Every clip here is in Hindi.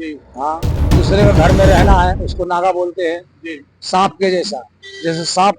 जी। हाँ, दूसरे के घर में रहना है उसको नागा बोलते हैं। जी। सांप के जैसा, जैसे सांप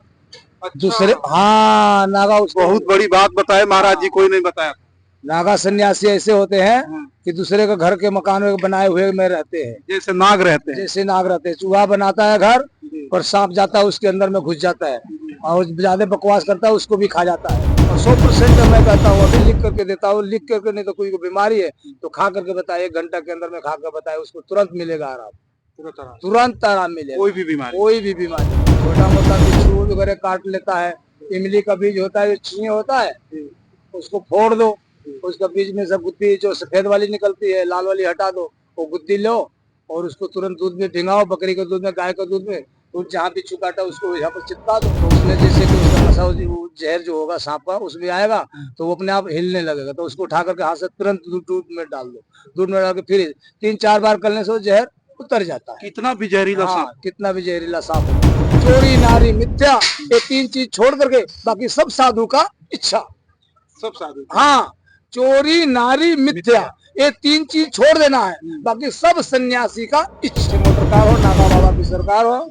अच्छा। दूसरे, हाँ नागा उसको। बहुत बड़ी बात बताए महाराज जी, कोई नहीं बताया था। नागा सन्यासी ऐसे होते हैं हाँ। कि दूसरे के घर के मकान में बनाए हुए में रहते हैं, जैसे नाग रहते हैं। जैसे नाग रहते हैं। चूहा बनाता है घर जी। और सांप जाता है उसके अंदर में घुस जाता है जी। और ज्यादा बकवास करता है उसको भी खा जाता है। और 100% मैं कहता हूँ, अभी लिख करके देता हूँ, लिख करके नहीं तो कोई को बीमारी है तो खा करके बताए, 1 घंटा के अंदर में खा कर बताए, उसको तुरंत मिलेगा आराम, तुरंत आराम। तुरंत आराम मिलेगा। कोई भी बीमारी। कोई भी बीमारी, छोटा मोटा बिच्छू वगैरह काट लेता है, इमली का बीज होता है, छीं होता है, जी। उसको फोड़ दो, जी। उसका बीज में से गुत्ती जो सफेद वाली निकलती है, लाल वाली हटा दो, वो गुत्ती लो और उसको तुरंत दूध में भिंगाओ, बकरी के दूध में, गाय के दूध में, तो जहाँ बिच्छू काटा उसको यहाँ पर चिपका दो, तो उसमें जैसे कि उसका नशा वो जहर जो होगा सांप का उसमें आएगा तो वो अपने आप हिलने लगेगा, तो उसको उठा करके हाथ से तुरंत दूध में डाल दो, दूध में डाल के फिर 3-4 बार करने से वो जहर उतर जाता है। कितना भी जहरीला हाँ, सांप। कितना भी जहरीला सांप हो। चोरी नारी मिथ्या, ये 3 चीज छोड़ करके बाकी सब साधु का इच्छा। सब साधु। हाँ, चोरी नारी मिथ्या, ये 3 चीज छोड़ देना है, बाकी सब सन्यासी का इच्छा। मोटर कार हो, नागा बाबा की सरकार हो,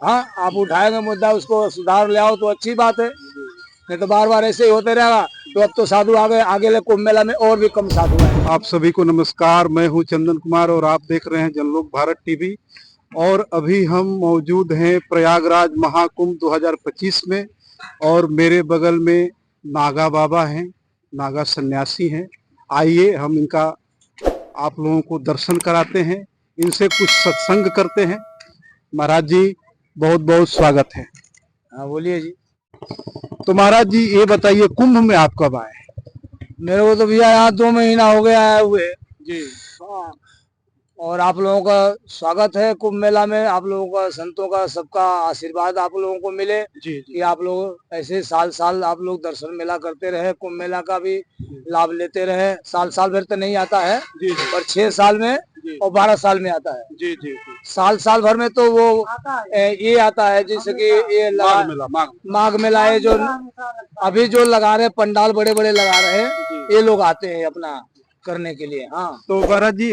हाँ आप उठाएंगे मुद्दा, उसको सुधार ले आओ तो अच्छी बात है, नहीं तो बार बार ऐसे ही होते रहेगा तो अब तो साधु आगे ले कुंभ मेला में और भी कम साधु आए। आप सभी को नमस्कार, मैं हूं चंदन कुमार और आप देख रहे हैं जनलोक भारत टीवी। और अभी हम मौजूद हैं प्रयागराज महाकुंभ 2025 में और मेरे बगल में नागा बाबा हैं, नागा सन्यासी हैं। आइए हम इनका आप लोगों को दर्शन कराते हैं, इनसे कुछ सत्संग करते हैं। महाराज जी बहुत बहुत स्वागत है। हाँ बोलिए जी। तो महाराज जी ये बताइए, कुंभ में आप कब आए? मेरे को तो भैया यहाँ 2 महीना हो गया आए हुए। जी। हाँ, और आप लोगों का स्वागत है कुंभ मेला में, आप लोगों का, संतों का, सबका आशीर्वाद आप लोगों को मिले जी। कि आप लोग ऐसे साल साल आप लोग दर्शन मेला करते रहे, कुंभ मेला का भी लाभ लेते रहे। साल साल भर तो नहीं आता है जी। पर 6 साल में और 12 साल में आता है। जी। जी। साल भर में तो वो ये आता है, जैसे कि ये माघ मेला है जो अभी जो लगा रहे पंडाल बड़े बड़े लगा रहे हैं, ये लोग आते हैं अपना करने के लिए। हाँ, तो महाराज जी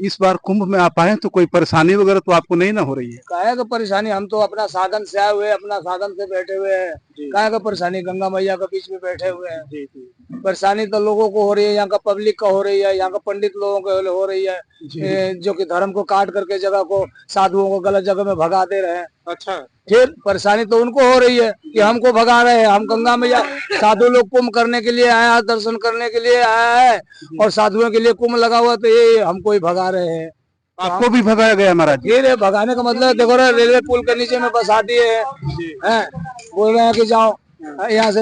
इस बार कुंभ में आप आए तो कोई परेशानी वगैरह तो आपको नहीं ना हो रही है? काहे का परेशानी, हम तो अपना साधन से आए हुए, अपना साधन से बैठे हुए हैं। काहे का परेशानी, गंगा मैया के बीच में बैठे हुए हैं। परेशानी तो लोगों को हो रही है, यहाँ का पब्लिक का हो रही है, यहाँ का पंडित लोगों को हो रही है, जो कि धर्म को काट करके जगह को, साधुओं को गलत जगह में भगा दे रहे हैं। अच्छा, फिर परेशानी तो उनको हो रही है कि हमको भगा रहे हैं। हम गंगा मैया, साधु लोग कुंभ करने के लिए आया, दर्शन करने के लिए आया है और साधुओं के लिए कुंभ लगा हुआ, तो ये हमको ही भगा रहे हैं। आपको भी भगाया गया महाराज जी? ये भगाने का मतलब देखो, रेलवे पुल के नीचे में बसा दिए हैं, बोल रहे हैं कि जाओ यहाँ से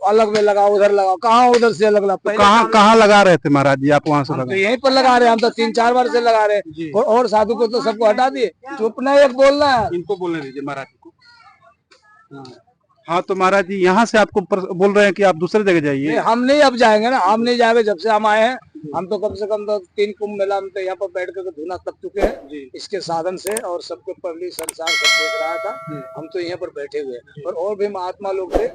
अलग में लगाओ, उधर लगाओ। कहाँ उधर से अलग लगा, कहाँ लगा रहे थे महाराज जी आप? वहाँ से तो यहीं पर लगा रहे हैं, हम तो 3-4 बार से लगा रहे हैं और साधु को तो सबको हटा दिए। चुप नहीं, एक बोलना है, इनको बोलने दीजिए महाराज जी को। हाँ तो महाराज जी यहाँ से आपको बोल रहे हैं कि आप दूसरे जगह जाइए। हम नहीं अब जाएंगे ना, हम नहीं जाएंगे। जब से हम आए हैं, हम तो कम से कम तो 3 कुंभ मेला में तो यहाँ पर बैठ कर धुना तक चुके हैं इसके साधन से, और सबको पब्लिक संसार सब देख रहा था। हम तो यहाँ पर बैठे हुए हैं और भी महात्मा लोग थे,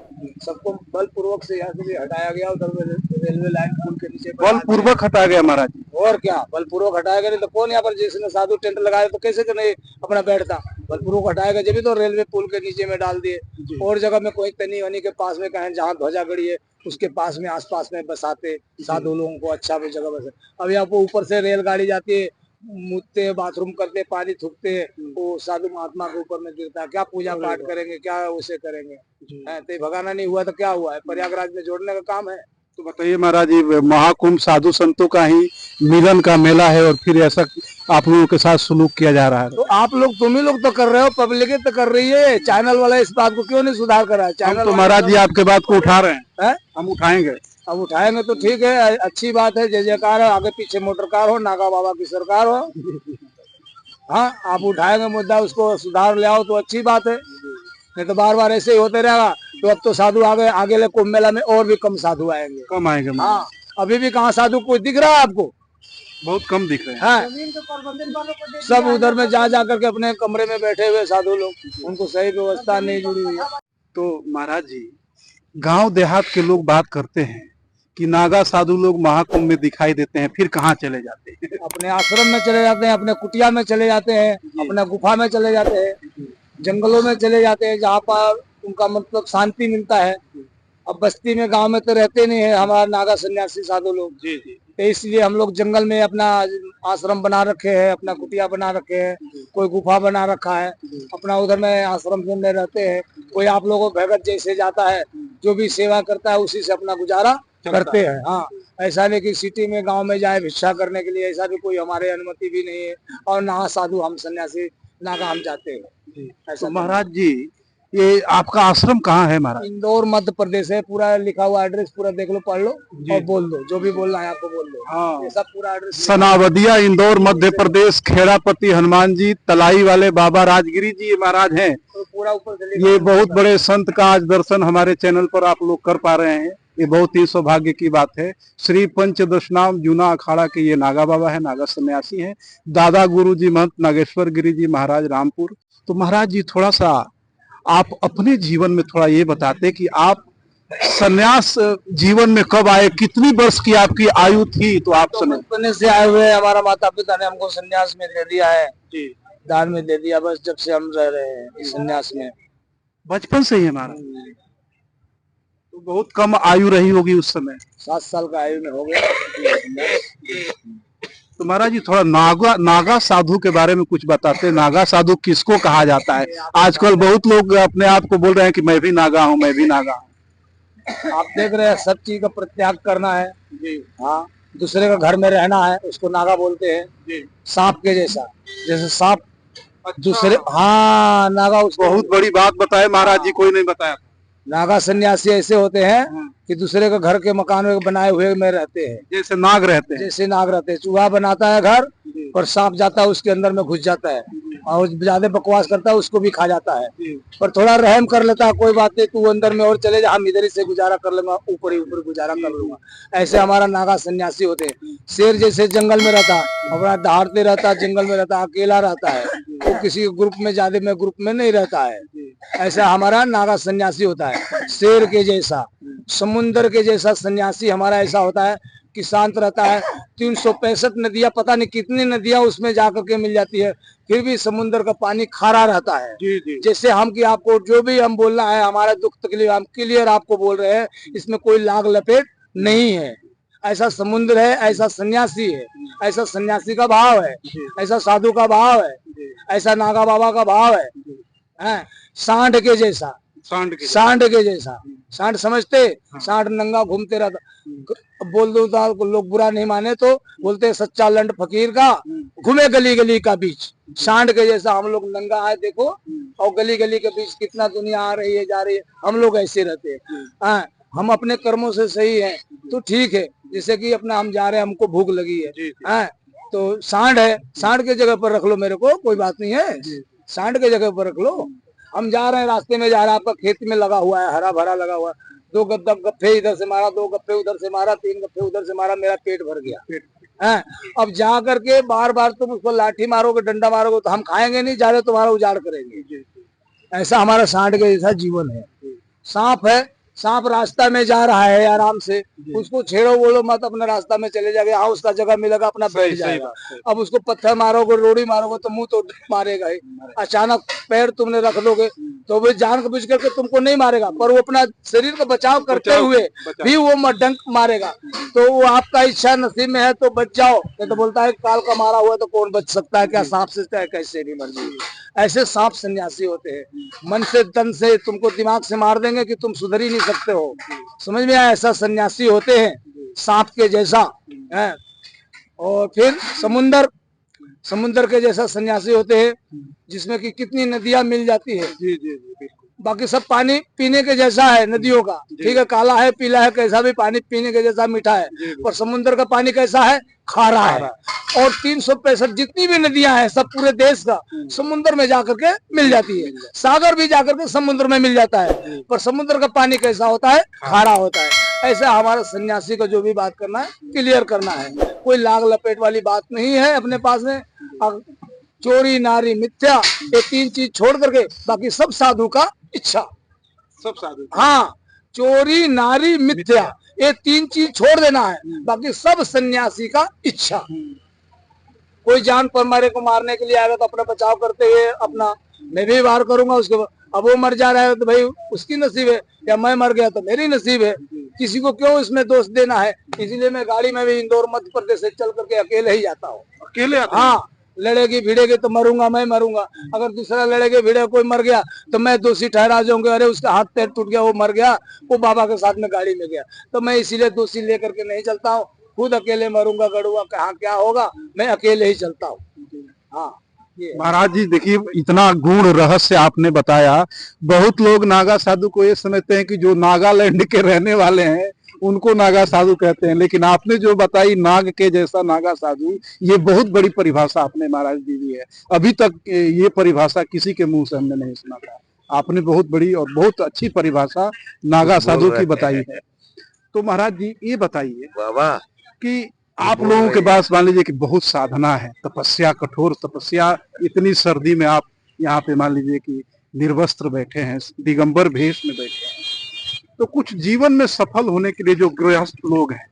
सबको बलपूर्वक से यहाँ से भी हटाया गया, उधर रेलवे लाइन पुल के नीचे बलपूर्वक हटाया गया महाराज जी? और क्या, बलपूर्वक हटाया गया, नहीं तो कौन यहाँ पर, जिसने साधु टेंट लगाया तो कैसे नहीं अपना बैठता। बलपूर्वक हटाया गया, जब तो रेलवे पुल के नीचे में डाल दिए। और जगह में कोई तनी वनी के पास में कहें जहाँ ध्वजा गड़ी है उसके पास में, आसपास में बसाते साधु लोगों को, अच्छा भी जगह बसे। अब यहाँ पर ऊपर से रेलगाड़ी जाती है, मुतते, बाथरूम करते, पानी थूकते, वो साधु महात्मा के ऊपर में गिरता है। क्या पूजा पाठ करेंगे, क्या उसे करेंगे? तो भगाना नहीं हुआ तो क्या हुआ है, प्रयागराज में जोड़ने का काम है। तो बताइए महाराज जी, महाकुंभ साधु संतों का ही मिलन का मेला है और फिर ऐसा आप लोगों के साथ सलूक किया जा रहा है। तो आप लोग, तुम ही लोग तो कर रहे हो, पब्लिक तो कर रही है, चैनल वाला इस बात को क्यों नहीं सुधार कर रहा है? चैनल तो महाराज जी आपके बात को उठा रहे हैं, हम उठाएंगे। अब उठाएंगे तो ठीक है, अच्छी बात है, जय जयकार है, आगे पीछे मोटर कार हो, नागा बाबा की सरकार हो। हाँ, आप उठाएंगे मुद्दा, उसको सुधार ले आओ तो अच्छी बात है, नहीं तो बार बार ऐसे ही होते रहेगा तो अब तो साधु आगे ले कुंभ मेला में और भी कम साधु आएंगे। कम आएंगे? हाँ, अभी भी कहाँ साधु कोई दिख रहा है आपको? बहुत कम दिख रहे हैं। हाँ, सब उधर में जा करके अपने कमरे में बैठे हुए साधु लोग, उनको सही व्यवस्था नहीं जुड़ी हुई है। तो महाराज जी, गांव देहात के लोग बात करते हैं कि नागा साधु लोग महाकुंभ में दिखाई देते हैं, फिर कहाँ चले जाते हैं? अपने आश्रम में चले जाते हैं, अपने कुटिया में चले जाते हैं, अपने गुफा में चले जाते हैं, जंगलों में चले जाते हैं, जहाँ पर उनका मतलब शांति मिलता है। अब बस्ती में गांव में तो रहते नहीं है हमारा नागा सन्यासी साधु लोग। तो इसलिए हम लोग जंगल में अपना आश्रम बना रखे हैं, अपना कुटिया बना रखे हैं, कोई गुफा बना रखा है, अपना उधर में आश्रम में रहते हैं। कोई आप लोगों को भगत जैसे जाता है, जो भी सेवा करता है उसी से अपना गुजारा करते हैं। हाँ, ऐसा नहीं कि सिटी में गांव में जाए भिक्षा करने के लिए, ऐसा भी कोई हमारे अनुमति भी नहीं है। और ना साधु हम सन्यासी नागा हम जाते हैं। तो महाराज जी, ये आपका आश्रम कहाँ है महाराज? इंदौर मध्य प्रदेश है। पूरा लिखा हुआ एड्रेस पूरा देख लो, पढ़ लो और बोल दो, जो भी बोलना है आपको बोल दो। हाँ, ये सब पूरा एड्रेस सनावदिया, इंदौर मध्य प्रदेश। खेड़ापति हनुमान जी, तलाई वाले बाबा राजगिरी जी महाराज हैं। तो पूरा ऊपर से ये बहुत बड़े संत का आज दर्शन हमारे चैनल पर आप लोग कर पा रहे हैं, ये बहुत ही सौभाग्य की बात है। श्री पंचदशनाम जूना अखाड़ा के ये नागा बाबा है, नागा सन्यासी हैं। दादा गुरु जी महंत नागेश्वर गिरी जी महाराज रामपुर। तो महाराज जी, थोड़ा सा आप अपने जीवन में थोड़ा ये बताते कि आप सन्यास जीवन में कब आए, कितनी वर्ष की आपकी आयु थी? तो आप बचपन से आए हुए, हमारा माता पिता ने हमको सन्यास में दे दिया है, दान में दे दिया। बस जब से हम रह रहे हैं सन्यास में, बचपन से ही हमारा। तो बहुत कम आयु रही होगी उस समय, 7 साल का आयु में हो गया। तो महाराज जी, थोड़ा नागा साधु के बारे में कुछ बताते हैं। नागा साधु किसको कहा जाता है? आजकल बहुत लोग अपने आप को बोल रहे हैं कि मैं भी नागा हूँ, मैं भी नागा हूँ। आप देख रहे हैं, सब चीज का परित्याग करना है। हाँ, दूसरे का घर में रहना है, उसको नागा बोलते हैं। सांप के जैसा, जैसे सांप दूसरे, हाँ नागा उसको। बहुत बड़ी बात बताए महाराज जी, कोई नहीं बताया। नागा सन्यासी ऐसे होते हैं कि दूसरे के घर के मकान में बनाए हुए में रहते हैं, जैसे नाग रहते हैं। जैसे नाग रहते हैं। चूहा बनाता है घर, और सांप जाता है उसके अंदर में घुस जाता है, और ज्यादा बकवास करता है उसको भी खा जाता है। पर थोड़ा रहम कर लेता है, कोई बात नहीं, तू अंदर में और चले जा, हम इधर ही से गुजारा कर लेंगे, ऊपर ही ऊपर गुजारा कर लूंगा। ऐसे हमारा नागा सन्यासी होते हैं। शेर जैसे जंगल में रहता, अपना दहाड़ते रहता, जंगल में रहता, अकेला रहता है, वो किसी ग्रुप में, ज्यादा में ग्रुप में नहीं रहता है। ऐसा हमारा नागा सन्यासी होता है। शेर के जैसा, समुन्द्र के जैसा सन्यासी हमारा ऐसा होता है कि शांत रहता है। 365 नदियां, पता नहीं कितनी नदियां उसमें जाकर के मिल जाती है, फिर भी समुन्द्र का पानी खारा रहता है। जैसे हम कि आपको जो भी हम बोलना है, हमारा दुख तकलीफ हम क्लियर आपको बोल रहे हैं, इसमें कोई लाग लपेट नहीं है। ऐसा समुद्र है, ऐसा सन्यासी है, ऐसा सन्यासी का भाव है, ऐसा साधु का भाव है, ऐसा नागा बाबा का भाव है। सांड के जैसा, सांड के जैसा। सांड समझते? सांड नंगा घूमते रहता। बोल दो तो लोग बुरा नहीं माने तो बोलते सच्चा लंड फकीर का घूमे गली गली का बीच। सांड के जैसा हम लोग नंगा है, देखो, और गली गली के बीच कितना दुनिया आ रही है, जा रही है, हम लोग ऐसे रहते हैं। हम अपने कर्मों से सही है तो ठीक है, जैसे कि अपना हम जा रहे हैं, हमको भूख लगी है, तो सांड है, सांड के जगह पर रख लो मेरे को, कोई बात नहीं है, सांड के जगह पर रख लो। हम जा रहे हैं, रास्ते में जा रहे हैं, आपका खेत में लगा हुआ है, हरा भरा लगा हुआ है, 2 गप्पे इधर से मारा, 2 गप्पे उधर से मारा, 3 गप्पे उधर से मारा, मेरा पेट भर गया। अब जा करके बार बार तुम उसको लाठी मारोगे, डंडा मारोगे, तो हम खाएंगे नहीं, जा रहे तुम्हारा उजाड़ करेंगे। ऐसा हमारा सांड के जैसा जीवन है। सांप है, सांप रास्ता में जा रहा है आराम से, उसको छेड़ो बोलो मत, अपना रास्ता में चले जाएगा, हाँ उसका जगह मिलेगा, अपना बैठ जाएगा। अब उसको पत्थर मारोगे, रोड़ी मारोगे तो मुंह तो मारेगा ही। अचानक पैर तुमने रख दोगे तो वो जानबूझ करके तुमको नहीं मारेगा, पर वो अपना शरीर का बचाव करते हुए भी वो डंक मारेगा। तो वो आपका इच्छा नसीब में है तो बच जाओ, तो बोलता है काल का मारा हुआ तो कौन बच सकता है, क्या सांप से कैसे नहीं मर। ऐसे सांप सन्यासी होते हैं। मन से तन से तुमको दिमाग से मार देंगे कि तुम सुधर ही नहीं सकते हो, समझ में आया? ऐसा सन्यासी होते हैं, सांप के जैसा है। और फिर समुन्द्र के जैसा सन्यासी होते हैं, जिसमें कि कितनी नदियां मिल जाती है। बाकी सब पानी पीने के जैसा है नदियों का, ठीक है, काला है, पीला है, कैसा भी पानी पीने के जैसा मीठा है। और समुन्द्र का पानी कैसा है? खारा है। और 365 जितनी भी नदियां हैं सब पूरे देश का समुन्द्र में जाकर के मिल जाती है। सागर भी जाकर के समुद्र में मिल जाता है, पर समुद्र का पानी कैसा होता है? खारा होता है। ऐसा हमारा सन्यासी को जो भी बात करना है क्लियर करना है, कोई लाग लपेट वाली बात नहीं है अपने पास में। चोरी नारी मिथ्या, ये 3 चीज छोड़ करके बाकी सब साधु का इच्छा, सब साधु। हाँ, चोरी नारी मिथ्या, ये 3 चीज छोड़ देना है, बाकी सब सन्यासी का इच्छा। कोई जान पर मारे को मारने के लिए आएगा तो अपना बचाव करते हुए अपना मैं भी वार करूंगा उसके बाद। अब वो मर जा रहा है तो भाई उसकी नसीब है, या मैं मर गया तो मेरी नसीब है, किसी को क्यों इसमें दोष देना है। इसीलिए मैं गाड़ी में भी इंदौर मध्य प्रदेश से चल करके अकेले ही जाता हूँ। अकेले? हाँ, लड़ेगी भिड़ेगी तो मरूंगा, मैं मरूंगा। अगर दूसरा लड़ेगी भिड़े कोई मर गया तो मैं दोषी ठहरा जाऊंगा, अरे उसका हाथ पैर टूट गया वो मर गया, वो बाबा के साथ में गाड़ी में गया। तो मैं इसीलिए दोषी लेकर के नहीं चलता हूँ, खुद अकेले मरूंगा गड़ूंगा, कहाँ क्या होगा, मैं अकेले ही चलता हूँ। हाँ महाराज जी देखिए, इतना गूढ़ रहस्य आपने बताया। बहुत लोग नागा साधु को ये समझते हैं कि जो नागालैंड के रहने वाले हैं उनको नागा साधु कहते हैं, लेकिन आपने जो बताई नाग के जैसा नागा साधु, ये बहुत बड़ी परिभाषा आपने महाराज जी दी है। अभी तक ये परिभाषा किसी के मुंह से हमने नहीं सुना था। आपने बहुत बड़ी और बहुत अच्छी परिभाषा नागा साधु की बताई है। तो महाराज जी ये बताइए बाबा कि आप लोगों के पास मान लीजिए कि बहुत साधना है, तपस्या, कठोर तपस्या, इतनी सर्दी में आप यहाँ पे मान लीजिए कि निर्वस्त्र बैठे हैं, दिगंबर भेष में बैठे हैं, तो कुछ जीवन में सफल होने के लिए जो गृहस्थ लोग हैं,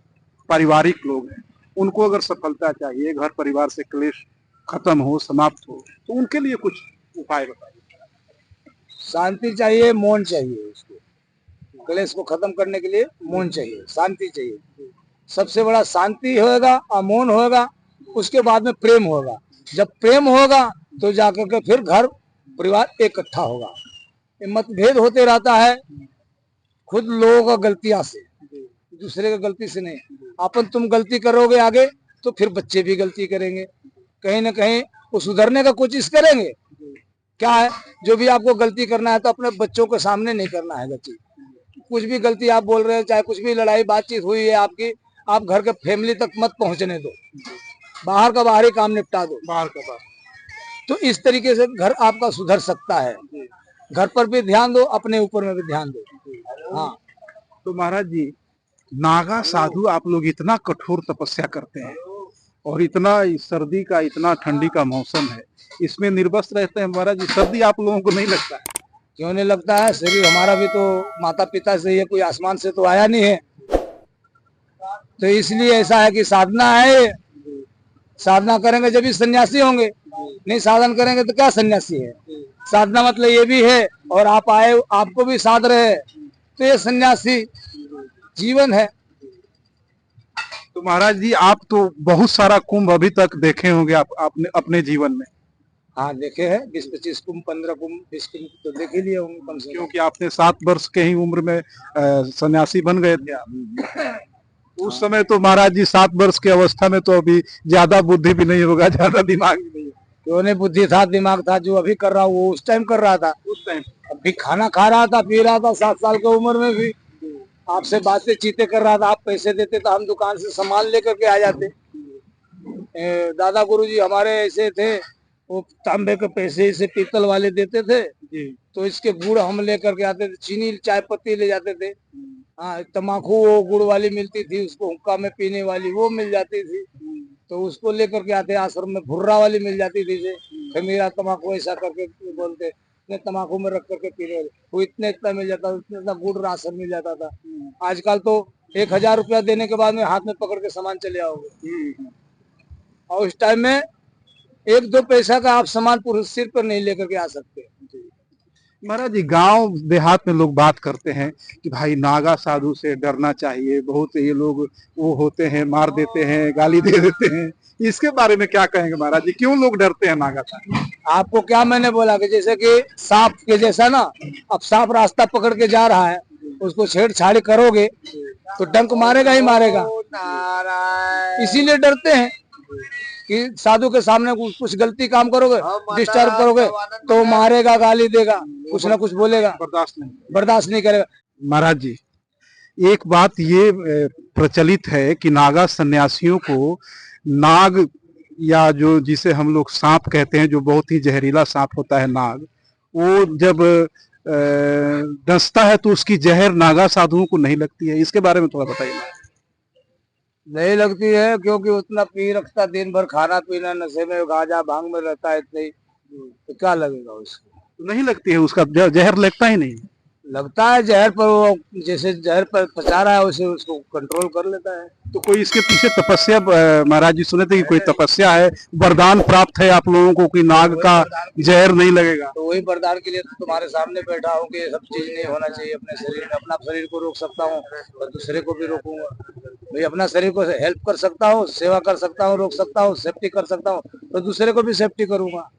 पारिवारिक लोग हैं, उनको अगर सफलता चाहिए, घर परिवार से क्लेश खत्म हो, समाप्त हो, तो उनके लिए कुछ उपाय बताइए। शांति चाहिए, मौन चाहिए। उसको क्लेश को खत्म करने के लिए मौन चाहिए, शांति चाहिए। सबसे बड़ा शांति होगा और मौन होगा, उसके बाद में प्रेम होगा। जब प्रेम होगा तो जाकर के फिर घर परिवार इकट्ठा होगा। ये मतभेद होते रहता है खुद लोगों का गलतियां से, दूसरे का गलती से नहीं। अपन तुम गलती करोगे आगे तो फिर बच्चे भी गलती करेंगे, कहीं ना कहीं वो सुधरने का कोशिश करेंगे। क्या है, जो भी आपको गलती करना है तो अपने बच्चों के सामने नहीं करना है गलती। कुछ भी गलती आप बोल रहे हैं, चाहे कुछ भी लड़ाई बातचीत हुई है आपकी, आप घर के फैमिली तक मत पहुंचने दो, बाहर का बाहरी काम निपटा दो, बाहर का बाहर। तो इस तरीके से घर आपका सुधर सकता है। घर पर भी ध्यान दो, अपने ऊपर में भी ध्यान दो। हाँ तो महाराज जी, नागा साधु आप लोग इतना कठोर तपस्या करते हैं और इतना सर्दी का, इतना ठंडी का मौसम है, इसमें निर्वस्त्र रहते हैं महाराज जी, सर्दी आप लोगों को नहीं लगता है? क्यों नहीं लगता है, शरीर हमारा भी तो माता पिता से, ये कोई आसमान से तो आया नहीं है। तो इसलिए ऐसा है कि साधना है, साधना करेंगे जब भी सन्यासी होंगे, नहीं साधन करेंगे तो क्या सन्यासी है। साधना मतलब ये भी है, और आप आए आपको भी साध रहे, तो ये सन्यासी जीवन है। तो महाराज जी, आप तो बहुत सारा कुंभ अभी तक देखे होंगे आपने अपने जीवन में। हाँ देखे हैं, 20-25 कुंभ, 15 कुंभ, 20 कुंभ तो देख ही लिए होंगे कम से कम। क्योंकि आपने 7 वर्ष के ही उम्र में सन्यासी बन गए थे आप। उस समय तो महाराज जी 7 वर्ष की अवस्था में तो अभी ज्यादा बुद्धि भी नहीं होगा, ज्यादा दिमाग भी नहीं। क्यों नहीं, बुद्धि था, दिमाग था। जो अभी कर रहा हूँ वो उस टाइम कर रहा था। उस टाइम अभी खाना खा रहा था, पी रहा था, 7 साल की उम्र में भी आपसे बातें चीतें कर रहा था। आप पैसे देते तो हम दुकान से सामान लेकर के आ जाते। दादा गुरुजी हमारे ऐसे थे, वो तांबे के पैसे इसे पीतल वाले देते थे जी, तो इसके गुड़ हम लेकर के आते थे, चीनी चाय पत्ती ले जाते थे। हाँ, तम्बाकू वो गुड़ वाली मिलती थी, उसको हुक्का में पीने वाली वो मिल जाती थी, तो उसको लेकर के आते। आश्रम में भुर्रा वाली मिल जाती थी, से मेरा तम्बाकू ऐसा करके बोलते, इतने तम्बाकू में रख करके पीने वाले, वो इतने इतना मिल जाता था, इतना गुड़ राशन मिल जाता था। आजकल तो 1000 रुपया देने के बाद में हाथ में पकड़ के सामान चले आओगे, और उस टाइम में 1-2 पैसा का आप सामान पूरे सिर पर नहीं लेकर के आ सकते। महाराज जी, गांव देहात में लोग बात करते हैं कि भाई नागा साधु से डरना चाहिए, बहुत ये लोग वो होते हैं, मार देते हैं, गाली दे देते हैं, इसके बारे में क्या कहेंगे महाराज जी, क्यों लोग डरते हैं नागा साधु? आपको क्या मैंने बोला कि जैसे कि सांप के जैसा ना, अब सांप रास्ता पकड़ के जा रहा है, उसको छेड़छाड़ करोगे तो डंक मारेगा ही मारेगा। इसीलिए डरते हैं कि साधु के सामने कुछ गलती काम करोगे, डिस्टर्ब करोगे तो मारेगा, गाली देगा, कुछ ना कुछ बोलेगा, बर्दाश्त नहीं करेगा। महाराज जी, एक बात ये प्रचलित है कि नागा सन्यासियों को नाग, या जो जिसे हम लोग सांप कहते हैं, जो बहुत ही जहरीला सांप होता है नाग, वो जब डसता है तो उसकी जहर नागा साधुओं को नहीं लगती है। इसके बारे में थोड़ा बताइए। नहीं लगती है, क्योंकि उतना पी रखता, दिन भर खाना पीना नशे में, गांजा भांग में रहता है, इतने तो क्या लगेगा उसको। नहीं लगती है, उसका जहर लगता ही नहीं। लगता है जहर पर, वो जैसे जहर पर पचा रहा है वैसे उसको कंट्रोल कर लेता है। तो कोई इसके पीछे तपस्या, महाराज जी सुने थे कि कोई तपस्या है, वरदान प्राप्त है आप लोगों को कि नाग का जहर नहीं लगेगा? तो वही वरदान के लिए तो तुम्हारे सामने बैठा हूँ कि ये सब चीज नहीं होना चाहिए अपने शरीर में। अपना शरीर को रोक सकता हूँ और दूसरे को भी रोकूंगा। भाई अपना शरीर को हेल्प कर सकता हूँ, सेवा कर सकता हूँ, रोक सकता हूँ, सेफ्टी कर सकता हूँ, तो दूसरे को भी सेफ्टी करूंगा।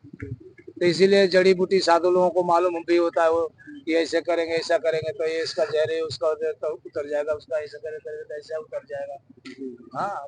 तो इसीलिए जड़ी बूटी साधु लोगों को मालूम भी होता है वो कि ऐसे करेंगे, ऐसा करेंगे तो ये इसका जहर है, उसका तो उतर जाएगा, उसका ऐसा करेंगे तो ऐसा उतर जाएगा। हाँ,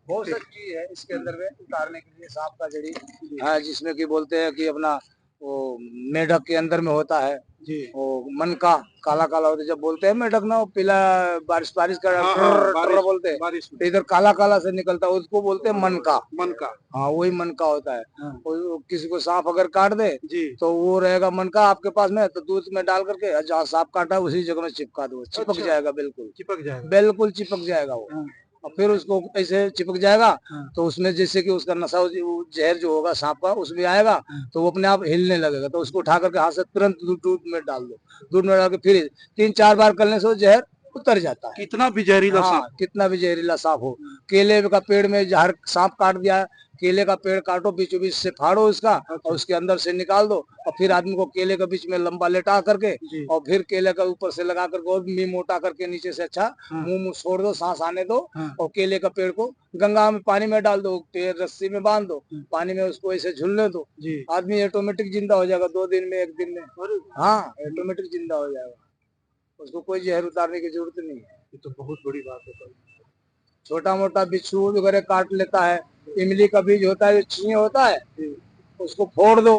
बहुत सारी चीज है इसके अंदर में उतारने के लिए। सांप का जड़ी, हाँ, जिसमें कि बोलते हैं कि अपना वो मेढक के अंदर में होता है जी। वो मन का काला काला होता है। जब बोलते हैं मेढक ना, वो पीला बारिश बारिश का ट्र बोलते हैं, तो इधर काला काला से निकलता है, उसको बोलते हैं मन का। मन का। हाँ, वही मन का होता है। हाँ। किसी को सांप अगर काट दे जी। तो वो रहेगा मन का आपके पास में, तो दूध में डाल करके जहाँ सांप काटा उसी जगह में चिपका दो, चिपक जाएगा, बिल्कुल चिपक जाएगा। बिल्कुल चिपक जाएगा वो। हाँ। और फिर उसको ऐसे चिपक जाएगा। हाँ। तो उसमें जैसे कि उसका नशा, वो जहर जो होगा सांप का उसमें आएगा। हाँ। तो वो अपने आप हिलने लगेगा, तो उसको उठा करके हाथ से तुरंत दूध में डाल दो। दूध में डाल के फिर 3-4 बार करने से वो जहर उतर जाता है। कितना भी जहरीला हाँ, सांप, कितना भी जहरीला सांप हो। केले का पेड़ में हर सांप काट दिया, केले का पेड़ काटो, बीचों बीच से फाड़ो उसका, और उसके अंदर से निकाल दो, और फिर आदमी को केले के बीच में लंबा लेटा करके, और फिर केले का ऊपर से लगा करके और मुंह मोटा करके नीचे से अच्छा मुंह छोड़ दो, सांस आने दो, और केले का पेड़ को गंगा में पानी में डाल दो, पेड़ रस्सी में बांध दो, पानी में उसको ऐसे झूलने दो, आदमी ऑटोमेटिक जिंदा हो जाएगा 2 दिन में, 1 दिन में। हाँ, ऑटोमेटिक जिंदा हो जाएगा, उसको कोई जहर उतारने की जरूरत नहीं है। ये तो बहुत बड़ी बात है। छोटा मोटा बिच्छू वगैरह काट लेता है, इमली का बीज होता है, जो चीनी होता है, उसको फोड़ दो,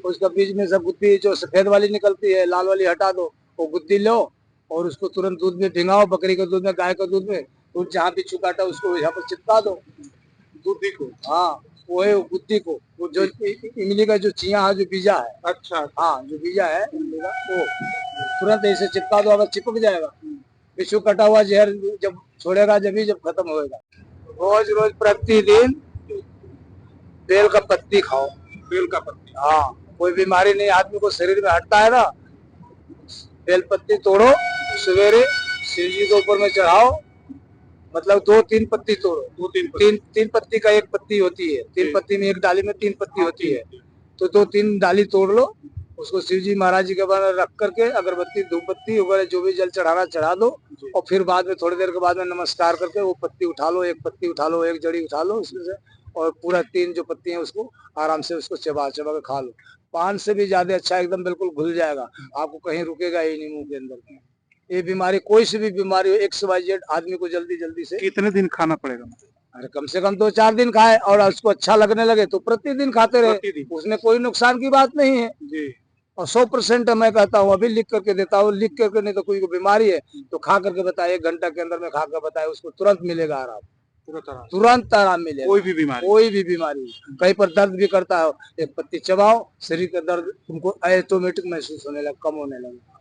उसका बीज में से गुत्ती जो सफेद वाली निकलती है, लाल वाली हटा दो, वो गुत्ती लो और उसको तुरंत दूध में भिंगाओ, बकरी के दूध में, गाय के दूध में, तो जहाँ बिच्छू काटा उसको यहाँ पर चिपका दो, दूधी को। हाँ, वो है गुत्ती को, वो जो इमली का जो चिया है, जो बीजा है। अच्छा। हाँ, जो बीजा है इमली का, वो तुरंत ऐसे चिपका दो, अगर चिपक जाएगा। बिच्छू कटा हुआ जहर जब छोड़ेगा, जब खत्म होएगा। रोज रोज प्रतिदिन बेल का पत्ती खाओ। बेल का पत्ती? हाँ, कोई बीमारी नहीं आदमी को शरीर में हटता है ना, बेल पत्ती तोड़ो, सवेरे शिव जी के ऊपर में चढ़ाओ, मतलब 2-3 पत्ती तोड़ो, तीन पत्ती का एक पत्ती होती है, 3 पत्ती में, एक डाली में 3 पत्ती होती है, तो 2-3 डाली तोड़ लो, उसको शिव जी महाराज जी के बारे में रख करके अगरबत्ती धूपबत्ती वगैरह जो भी जल चढ़ाना चढ़ा दो, और फिर बाद में थोड़ी देर के बाद में नमस्कार करके वो पत्ती उठा लो, एक पत्ती उठा लो, एक जड़ी उठा लो उसमें से, और पूरा 3 जो पत्ती है उसको आराम से उसको चबा चबा के खा लो। पान से भी ज्यादा अच्छा, एकदम बिल्कुल घुल जाएगा, आपको कहीं रुकेगा ही नहीं मुंह के अंदर। ये बीमारी, कोई सी भी बीमारी हो, XYZ आदमी को जल्दी जल्दी से। कितने दिन खाना पड़ेगा? अरे कम से कम 2-4 दिन खाए, और उसको अच्छा लगने लगे तो प्रतिदिन खाते रहे, उसमें कोई नुकसान की बात नहीं है जी। और 100% मैं कहता हूँ, अभी लिख करके देता हूँ, लिख करके नहीं तो कोई को बीमारी है तो खा करके बताए, 1 घंटा के अंदर में खा कर बताए, उसको तुरंत मिलेगा आराम, तुरंत आराम मिलेगा। कोई भी बीमारी, कहीं पर दर्द भी करता है, एक पत्ती चबाओ, शरीर का दर्द तुमको ऑटोमेटिक महसूस होने लगा, कम होने लगा।